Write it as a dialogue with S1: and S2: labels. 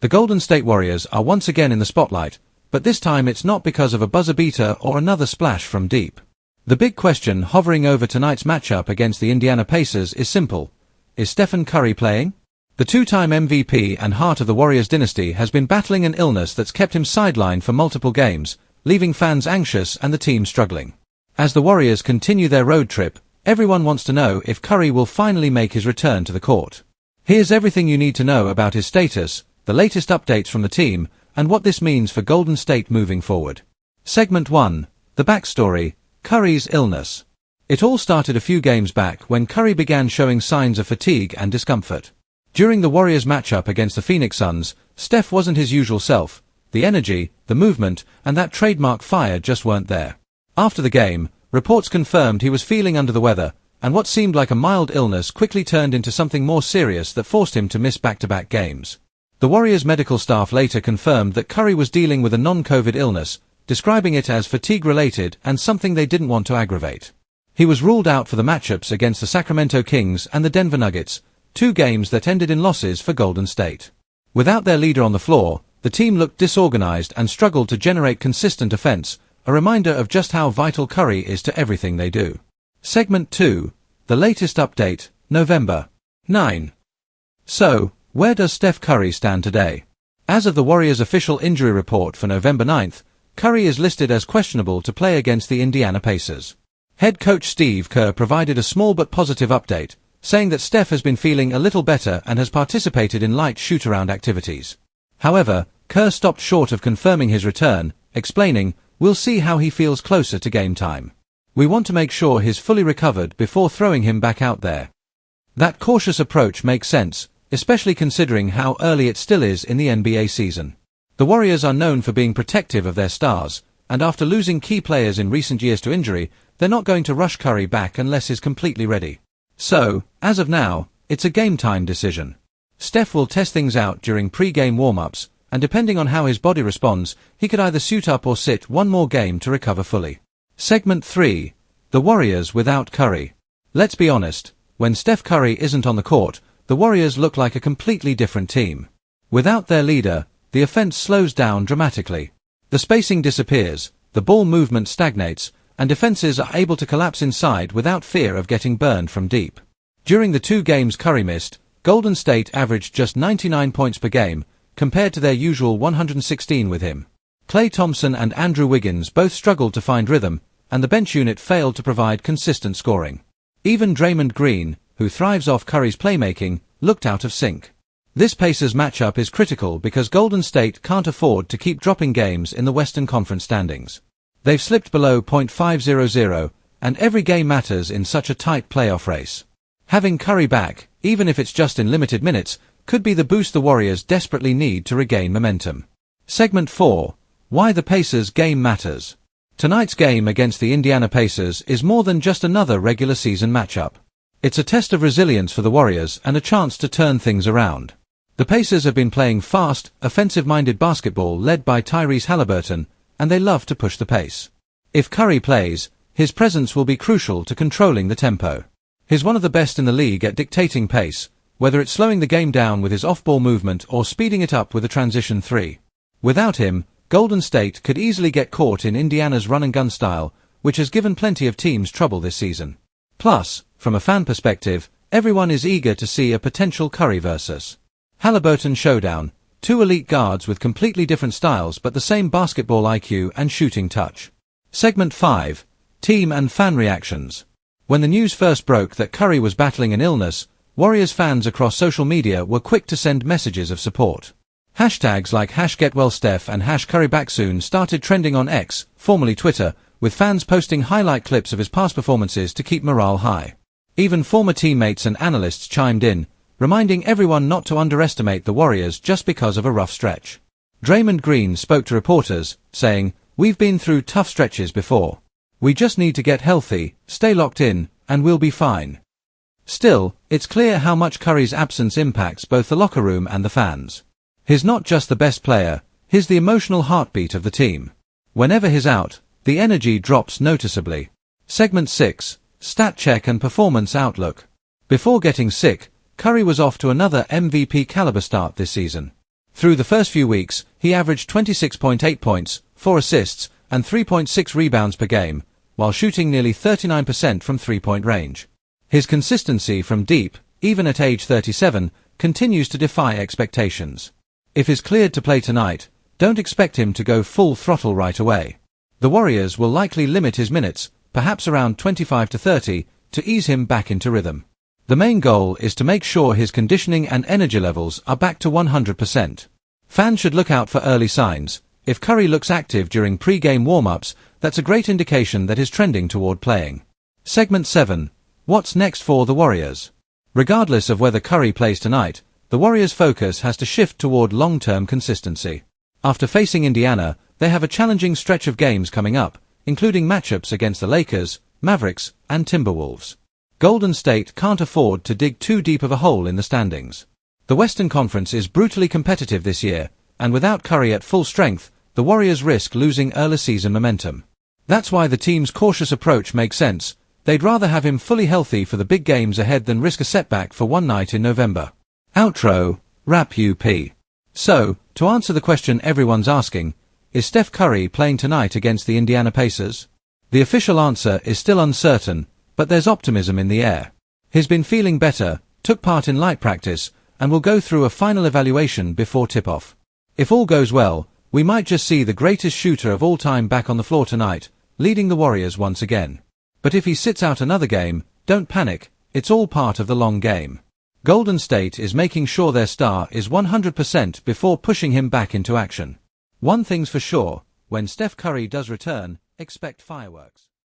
S1: The Golden State Warriors are once again in the spotlight, but this time it's not because of a buzzer beater or another splash from deep. The big question hovering over tonight's matchup against the Indiana Pacers is simple. Is Stephen Curry playing? The two-time MVP and heart of the Warriors dynasty has been battling an illness that's kept him sidelined for multiple games, leaving fans anxious and the team struggling. As the Warriors continue their road trip, everyone wants to know if Curry will finally make his return to the court. Here's everything you need to know about his status, the latest updates from the team, and what this means for Golden State moving forward. Segment 1. The backstory, Curry's illness. It all started a few games back when Curry began showing signs of fatigue and discomfort. During the Warriors matchup against the Phoenix Suns, Steph wasn't his usual self. The energy, the movement, and that trademark fire just weren't there. After the game, reports confirmed he was feeling under the weather, and what seemed like a mild illness quickly turned into something more serious that forced him to miss back-to-back games. The Warriors medical staff later confirmed that Curry was dealing with a non-COVID illness, describing it as fatigue-related and something they didn't want to aggravate. He was ruled out for the matchups against the Sacramento Kings and the Denver Nuggets, two games that ended in losses for Golden State. Without their leader on the floor, the team looked disorganized and struggled to generate consistent offense, a reminder of just how vital Curry is to everything they do. Segment 2. The latest update, November 9. So, where does Steph Curry stand today? As of the Warriors' official injury report for November 9th, Curry is listed as questionable to play against the Indiana Pacers. Head coach Steve Kerr provided a small but positive update, saying that Steph has been feeling a little better and has participated in light shoot-around activities. However, Kerr stopped short of confirming his return, explaining, "We'll see how he feels closer to game time. We want to make sure he's fully recovered before throwing him back out there." That cautious approach makes sense, especially considering how early it still is in the NBA season. The Warriors are known for being protective of their stars, and after losing key players in recent years to injury, they're not going to rush Curry back unless he's completely ready. So, as of now, it's a game-time decision. Steph will test things out during pre-game warm-ups, and depending on how his body responds, he could either suit up or sit one more game to recover fully. Segment 3. The Warriors without Curry. Let's be honest, when Steph Curry isn't on the court, the Warriors look like a completely different team. Without their leader, the offense slows down dramatically. The spacing disappears, the ball movement stagnates, and defenses are able to collapse inside without fear of getting burned from deep. During the 2 games Curry missed, Golden State averaged just 99 points per game, compared to their usual 116 with him. Klay Thompson and Andrew Wiggins both struggled to find rhythm, and the bench unit failed to provide consistent scoring. Even Draymond Green, who thrives off Curry's playmaking, looked out of sync. This Pacers matchup is critical because Golden State can't afford to keep dropping games in the Western Conference standings. They've slipped below .500, and every game matters in such a tight playoff race. Having Curry back, even if it's just in limited minutes, could be the boost the Warriors desperately need to regain momentum. Segment 4. Why the Pacers game matters. Tonight's game against the Indiana Pacers is more than just another regular season matchup. It's a test of resilience for the Warriors and a chance to turn things around. The Pacers have been playing fast, offensive-minded basketball led by Tyrese Haliburton, and they love to push the pace. If Curry plays, his presence will be crucial to controlling the tempo. He's one of the best in the league at dictating pace, whether it's slowing the game down with his off-ball movement or speeding it up with a transition 3. Without him, Golden State could easily get caught in Indiana's run-and-gun style, which has given plenty of teams trouble this season. Plus, from a fan perspective, everyone is eager to see a potential Curry versus Haliburton showdown, 2 elite guards with completely different styles but the same basketball IQ and shooting touch. Segment 5. Team and fan reactions. When the news first broke that Curry was battling an illness, Warriors fans across social media were quick to send messages of support. Hashtags like #GetWellSteph and #CurryBackSoon started trending on X, formerly Twitter, with fans posting highlight clips of his past performances to keep morale high. Even former teammates and analysts chimed in, reminding everyone not to underestimate the Warriors just because of a rough stretch. Draymond Green spoke to reporters, saying, "We've been through tough stretches before. We just need to get healthy, stay locked in, and we'll be fine." Still, it's clear how much Curry's absence impacts both the locker room and the fans. He's not just the best player, he's the emotional heartbeat of the team. Whenever he's out, the energy drops noticeably. Segment 6. Stat check and performance outlook. Before getting sick, Curry was off to another MVP caliber start this season. Through the first few weeks, he averaged 26.8 points, 4 assists, and 3.6 rebounds per game, while shooting nearly 39% from three-point range. His consistency from deep, even at age 37, continues to defy expectations. If he's cleared to play tonight, don't expect him to go full throttle right away. The Warriors will likely limit his minutes, perhaps around 25 to 30, to ease him back into rhythm. The main goal is to make sure his conditioning and energy levels are back to 100%. Fans should look out for early signs. If Curry looks active during pre-game warm-ups, that's a great indication that he's trending toward playing. Segment 7. What's next for the Warriors? Regardless of whether Curry plays tonight, the Warriors' focus has to shift toward long-term consistency. After facing Indiana, they have a challenging stretch of games coming up, including matchups against the Lakers, Mavericks, and Timberwolves. Golden State can't afford to dig too deep of a hole in the standings. The Western Conference is brutally competitive this year, and without Curry at full strength, the Warriors risk losing early season momentum. That's why the team's cautious approach makes sense. They'd rather have him fully healthy for the big games ahead than risk a setback for one night in November. Outro, Wrap UP. So, to answer the question everyone's asking, is Steph Curry playing tonight against the Indiana Pacers? The official answer is still uncertain, but there's optimism in the air. He's been feeling better, took part in light practice, and will go through a final evaluation before tip-off. If all goes well, we might just see the greatest shooter of all time back on the floor tonight, leading the Warriors once again. But if he sits out another game, don't panic, it's all part of the long game. Golden State is making sure their star is 100% before pushing him back into action. One thing's for sure, when Steph Curry does return, expect fireworks.